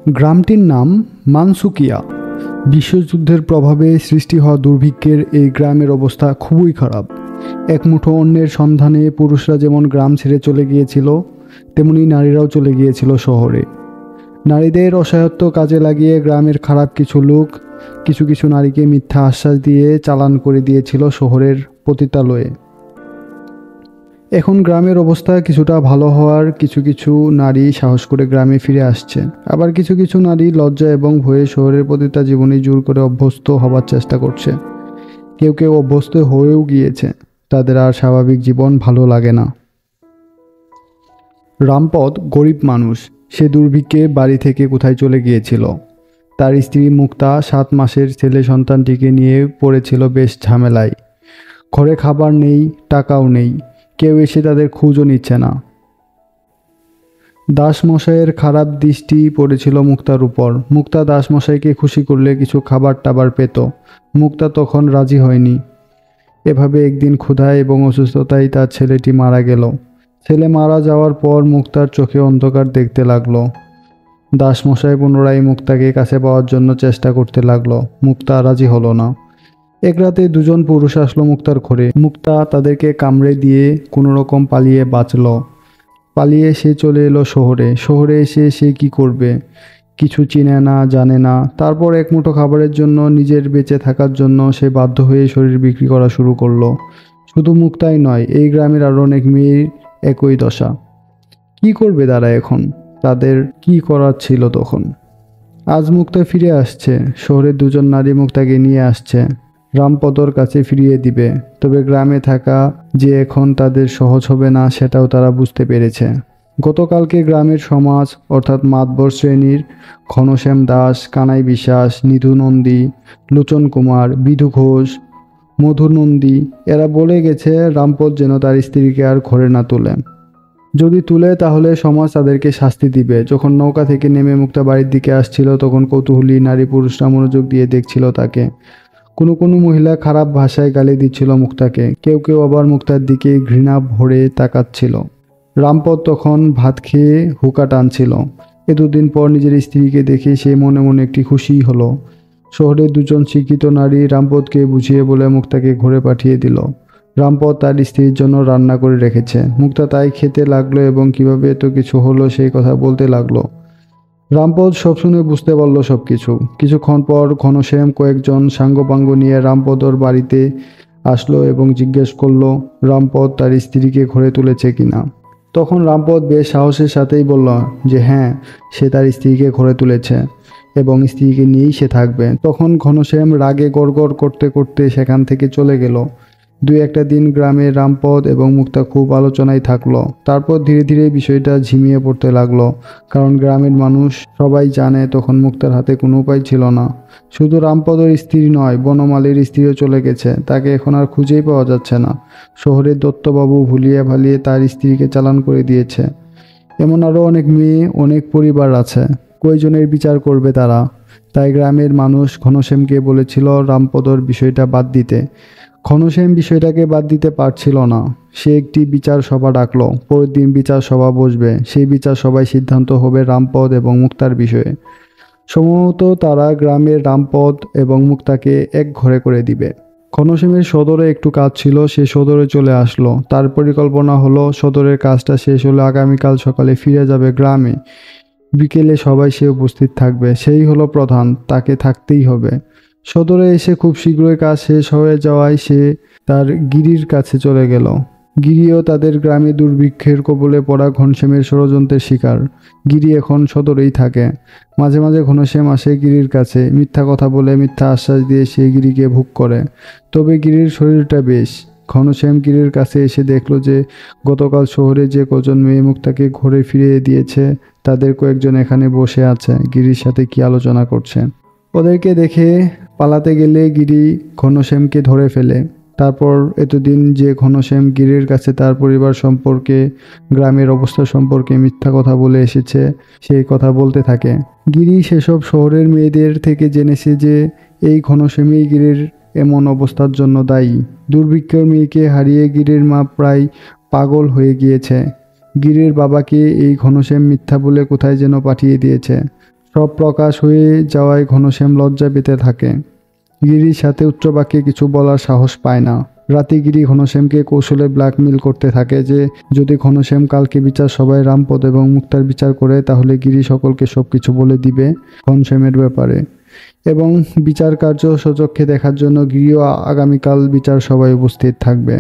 গ্রামটির নাম মানসুকিয়া। বিশ্বযুদ্ধের প্রভাবে সৃষ্টি হওয়া দুর্ভিক্ষের এই গ্রামের অবস্থা খুবই খারাপ। এক মুঠো অন্নের সন্ধানে পুরুষরা যেমন গ্রাম ছেড়ে চলে গিয়েছিল, তেমনি নারীরাও চলে গিয়েছিল শহরে। নারীদের অসহায়ত্ব কাজে লাগিয়ে গ্রামের খারাপ কিছু লোক কিছু কিছু নারীকে মিথ্যা আশ্বাস দিয়ে চালান করে দিয়েছিল শহরের পতিতালয়ে। এখন গ্রামের অবস্থা কিছুটা ভালো হওয়ার কিছু কিছু নারী সাহস করে গ্রামে ফিরে আসছে। আবার কিছু কিছু নারী লজ্জা এবং ভয়ে শহরের পতিতা জীবনে জোর করে অভ্যস্ত হবার চেষ্টা করছে। কেউ কেউ অভ্যস্ত হয়েও গিয়েছে, তাদের আর স্বাভাবিক জীবন ভালো লাগে না। রামপদ গরিব মানুষ। সে দুর্ভিক্ষে বাড়ি থেকে কোথায় চলে গিয়েছিল। তার স্ত্রী মুক্তা 7 মাসের ছেলে সন্তানটিকে নিয়ে পড়েছিল বেশ ঝামেলায়। ঘরে খাবার নেই, টাকাও নেই, কেউ এসে তাদের খোঁজও নিচ্ছে না। দাসমশাইয়ের খারাপ দৃষ্টি পড়েছিল মুক্তার উপর। মুক্তা দাসমশাইকে খুশি করলে কিছু খাবার টাবার পেত। মুক্তা তখন রাজি হয়নি। এভাবে একদিন ক্ষুধায় এবং অসুস্থতায় তার ছেলেটি মারা গেল। ছেলে মারা যাওয়ার পর মুক্তার চোখে অন্ধকার দেখতে লাগলো। দাসমশাই পুনরায় মুক্তাকে কাছে পাওয়ার জন্য চেষ্টা করতে লাগলো। মুক্তা রাজি হলো না। এক রাতে দুজন পুরুষ আসলো মুক্তার ঘরে। মুক্তা তাদেরকে কামড়ে দিয়ে কোনো রকম পালিয়ে বাঁচল। পালিয়ে সে চলে এলো শহরে। শহরে এসে সে কি করবে কিছু চিনে না, জানে না। তারপর এক মুঠো খাবারের জন্য, নিজের বেঁচে থাকার জন্য সে বাধ্য হয়ে শরীর বিক্রি করা শুরু করলো। শুধু মুক্তাই নয়, এই গ্রামের আরও অনেক মেয়ের একই দশা। কি করবে তারা এখন? তাদের কি করার ছিল তখন? আজ মুক্তা ফিরে আসছে। শহরের দুজন নারী মুক্তাকে নিয়ে আসছে, রামপদর কাছে ফিরিয়ে দিবে। তবে গ্রামে থাকা যে এখন তাদের সহজ হবে না, সেটাও তারা বুঝতে পেরেছে। গতকালকে গ্রামের সমাজ অর্থাৎ মাতবর শ্রেণীর ঘনশ্যাম দাস, কানাই বিশ্বাস, নিধু নন্দী, লোচন কুমার, বিধু ঘোষ, মধু নন্দী এরা বলে গেছে রামপদ যেন তার স্ত্রীকে আর ঘরে না তোলে। যদি তুলে তাহলে সমাজ তাদেরকে শাস্তি দিবে। যখন নৌকা থেকে নেমে মুক্তা বাড়ির দিকে আসছিল, তখন কৌতূহলী নারী পুরুষরা মনোযোগ দিয়ে দেখছিল তাকে। কোনো কোনো মহিলা খারাপ ভাষায় গালি দিচ্ছিল মুক্তাকে, কেউ কেউ আবার মুক্তার দিকে ঘৃণা ভরে তাকাচ্ছিল। রামপদ তখন ভাত খেয়ে হুকা টানছিল। এতদিন পর নিজের স্ত্রীকে দেখে সে মনে মনে একটি খুশি হলো। শহরের দুজন শিক্ষিত নারী রামপদকে বুঝিয়ে বলে মুক্তাকে ঘরে পাঠিয়ে দিল। রামপদ তার স্ত্রীর জন্য রান্না করে রেখেছে। মুক্তা তাই খেতে লাগলো এবং কিভাবে এত কিছু হলো সেই কথা বলতে লাগলো। রামপদ সব শুনে বুঝতে পারল সব কিছু। কিছুক্ষণ পর ঘনশ্যাম কয়েকজন সাঙ্গপাঙ্গ নিয়ে রামপদর বাড়িতে আসলো এবং জিজ্ঞেস করলো রামপদ তার স্ত্রীকে ঘরে তুলেছে কিনা। তখন রামপদ বেশ সাহসের সাথেই বলল যে হ্যাঁ, সে তার স্ত্রীকে ঘরে তুলেছে এবং স্ত্রীকে নিয়েই সে থাকবে। তখন ঘনশ্যাম রাগে গড়গড় করতে করতে সেখান থেকে চলে গেল। 2-1 দিন গ্রামে রামপদ এবং মুক্তা খুব আলোচনায় থাকলো। তারপর ধীরে ধীরে বিষয়টা ঝিমিয়ে পড়তে লাগলো, কারণ গ্রামের মানুষ সবাই জানে তখন মুক্তার হাতে কোনো উপায় ছিল না। শুধু রামপদর স্ত্রী নয়, বনমালীর স্ত্রীও চলে গেছে, তাকে এখন আর খুঁজেই পাওয়া যাচ্ছে না। শহরের দত্তবাবু ভুলিয়ে ভালিয়ে তার স্ত্রীকে চালান করে দিয়েছে। এমন আরও অনেক মেয়ে, অনেক পরিবার আছে, কয়জনের বিচার করবে তারা? তাই গ্রামের মানুষ ঘনশ্যামকে বলেছিল রামপদর বিষয়টা বাদ দিতে। ঘনশ্যাম বিষয়টাকে বাদ দিতে পারছিল না। সে একটি বিচার সভা ডাকলো। পরের দিন বিচার সভা বসবে। সেই বিচার সভায় সিদ্ধান্ত হবে রামপদ এবং মুক্তার বিষয়ে। সম্ভবত তারা গ্রামের রামপদ এবং মুক্তাকে এক ঘরে করে দিবে। ঘনশ্যামের সদরে একটু কাজ ছিল, সে সদরে চলে আসলো। তার পরিকল্পনা হলো সদরের কাজটা শেষ হলে আগামীকাল সকালে ফিরে যাবে গ্রামে। বিকেলে সবাই সে উপস্থিত থাকবে, সেই হলো প্রধান, তাকে থাকতেই হবে। সদরে এসে খুব শীঘ্রই কাজ শেষ হয়ে যাওয়ায় সে তার গিরির কাছে চলে গেল। গিরিও তাদের গ্রামে দুর্ভিক্ষের কবলে পড়া ঘনশ্যামের ষড়যন্ত্রের শিকার। গিরি এখন সদরেই থাকে। মাঝে মাঝে ঘনশ্যাম আসে গিরির কাছে, মিথ্যা কথা বলে, মিথ্যা আশ্বাস দিয়ে সে গিরিকে ভোগ করে। তবে গিরির শরীরটা বেশ। ঘনশ্যাম গিরির কাছে এসে দেখলো যে গতকাল শহরে যে কজন মেয়ে মুক্তাকে ঘরে ফিরিয়ে দিয়েছে তাদের কয়েকজন এখানে বসে আছে, গিরির সাথে কি আলোচনা করছে। ওদেরকে দেখে পালাতে গেলে গিরি ঘনশ্যামকে ধরে ফেলে। তারপর এতদিন যে ঘনশ্যাম গিরির কাছে তার পরিবার সম্পর্কে, গ্রামের অবস্থা সম্পর্কে মিথ্যা কথা বলে এসেছে, সেই কথা বলতে থাকে। গিরি সেসব শহরের মেয়েদের থেকে জেনেছে যে এই ঘনশ্যামই গিরির এমন অবস্থার জন্য দায়ী। দুর্ভিক্ষের মেয়েকে হারিয়ে গিরির মা প্রায় পাগল হয়ে গিয়েছে। গিরির বাবাকে এই ঘনশ্যাম মিথ্যা বলে কোথায় যেন পাঠিয়ে দিয়েছে। সব প্রকাশ হয়ে যাওয়ায় ঘনশ্যাম লজ্জা পেতে থাকে। গিরির সাথে উচ্চ বাক্যে কিছু বলার সাহস পায় না। রাতে গিরি ঘনশ্যামকে কৌশলে ব্ল্যাকমেল করতে থাকে যে যদি ঘনশ্যাম কালকে বিচার সভায় রামপদ এবং মুক্তার বিচার করে তাহলে গিরি সকলকে সবকিছু বলে দিবে ঘনশ্যামের ব্যাপারে, এবং বিচার কার্য সচক্ষে দেখার জন্য গিরিও আগামীকাল বিচার সভায় উপস্থিত থাকবে।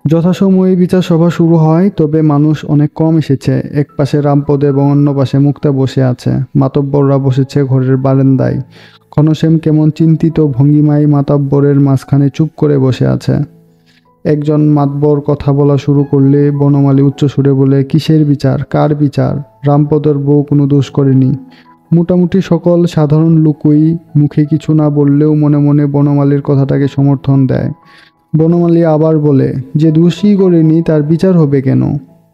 যথাসময়ে বিচার সভা শুরু হয়, তবে মানুষ অনেক কম এসেছে। এক পাশে রামপদ এবং অন্য পাশে মুক্তা বসে আছে। মাতব্বররা বসেছে ঘরের বারান্দায়। ঘনশ্যাম কেমন চিন্তিত ভঙ্গিমায় মাতব্বরের মাঝখানে চুপ করে বসে আছে। একজন মাতব্বর কথা বলা শুরু করলে বনমালী উচ্চ সুরে বলে, কিসের বিচার, কার বিচার? রামপদর বউ কোনো দোষ করেনি। মোটামুটি সকল সাধারণ লোকই মুখে কিছু না বললেও মনে মনে বনমালীর কথাটাকে সমর্থন দেয়। বনমালী আবার বলে, যে দোষই করেনি তার বিচার হবে কেন?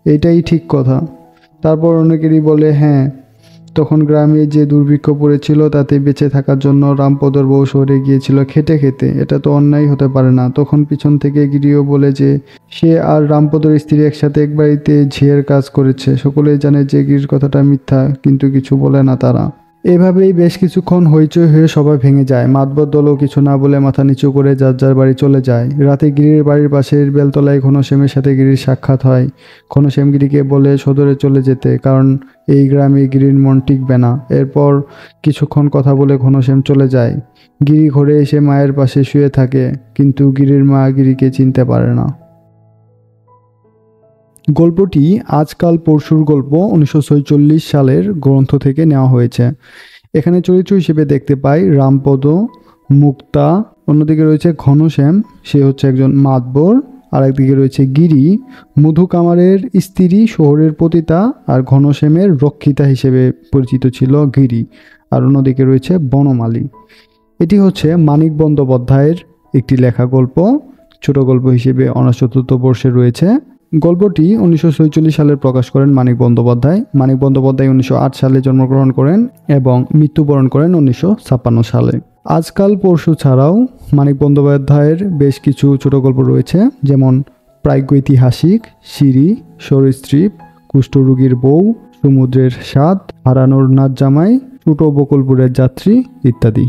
এটাই ঠিক কথা। তারপর অনেকেরই বলে, হ্যাঁ, তখন গ্রামে যে দুর্ভিক্ষ পড়েছিল তাতে বেঁচে থাকার জন্য রামপদর বউ শহরে গিয়েছিল খেটে খেতে, এটা তো অন্যায় হতে পারে না। তখন পিছন থেকে গিরিও বলে যে সে আর রামপদর স্ত্রী একসাথে এক বাড়িতে ঝিয়ের কাজ করেছে। সকলেই জানে যে গিরির কথাটা মিথ্যা, কিন্তু কিছু বলে না তারা। এভাবেই বেশ কিছুক্ষণ হইচই হয়ে সবাই ভেঙে যায়। মাতবর দলও কিছু না বলে মাথা নিচু করে যার যার বাড়ি চলে যায়। রাতে গিরির বাড়ির পাশের বেলতলায় ঘনশ্যামের সাথে গিরির সাক্ষাৎ হয়। ঘনশ্যাম গিরিকে বলে সদরে চলে যেতে, কারণ এই গ্রামে গিরির মন টিকবে না। এরপর কিছুক্ষণ কথা বলে ঘনশ্যাম চলে যায়। গিরি ঘরে এসে মায়ের পাশে শুয়ে থাকে, কিন্তু গিরির মা গিরিকে চিনতে পারে না। গল্পটি আজকাল পরশুর গল্প 1946 সালের গ্রন্থ থেকে নেওয়া হয়েছে। এখানে চরিত্র হিসেবে দেখতে পাই রামপদ, মুক্তা, অন্যদিকে রয়েছে ঘনশ্যাম, সে হচ্ছে একজন মাতবর, আর একদিকে রয়েছে গিরি, মধু কামারের স্ত্রী, শহরের পতিতা, আর ঘনশ্যামের রক্ষিতা হিসেবে পরিচিত ছিল গিরি, আর অন্যদিকে রয়েছে বনমালী। এটি হচ্ছে মানিক বন্দ্যোপাধ্যায়ের একটি লেখা গল্প, ছোট গল্প হিসেবে অনার্স চতুর্থ বর্ষে রয়েছে। গল্পটি 1946 সালে প্রকাশ করেন মানিক বন্দ্যোপাধ্যায়। মানিক বন্দ্যোপাধ্যায় 1908 সালে জন্মগ্রহণ করেন এবং মৃত্যুবরণ করেন 1956 সালে। আজকাল পরশু ছাড়াও মানিক বন্দ্যোপাধ্যায়ের বেশ কিছু ছোট গল্প রয়েছে, যেমন প্রাগৈতিহাসিক, সিঁড়ি, সরীসৃপ, কুষ্ঠরোগীর বউ, সমুদ্রের স্বাদ, হারানোর নাচ জামাই, ছোট বকুলপুরের যাত্রী ইত্যাদি।